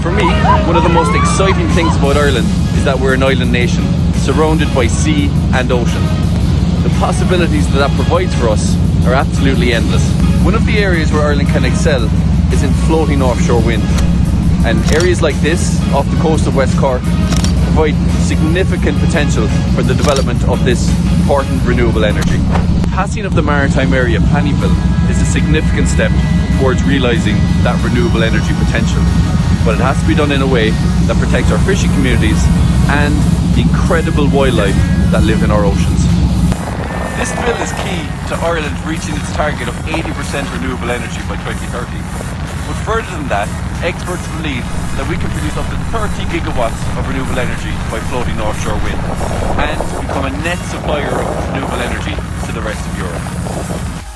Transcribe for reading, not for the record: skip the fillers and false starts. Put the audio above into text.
For me, one of the most exciting things about Ireland is that we're an island nation, surrounded by sea and ocean. The possibilities that provides for us are absolutely endless. One of the areas where Ireland can excel is in floating offshore wind. And areas like this, off the coast of West Cork, provide significant potential for the development of this important renewable energy. Passing of the Maritime Area Planning Bill is a significant step towards realising that renewable energy potential. But it has to be done in a way that protects our fishing communities and the incredible wildlife that live in our oceans. This bill is key to Ireland reaching its target of 80% renewable energy by 2030. But further than that, experts believe that we can produce up to 30 gigawatts of renewable energy by floating offshore wind and become a net supplier of renewable energy to the rest of Europe.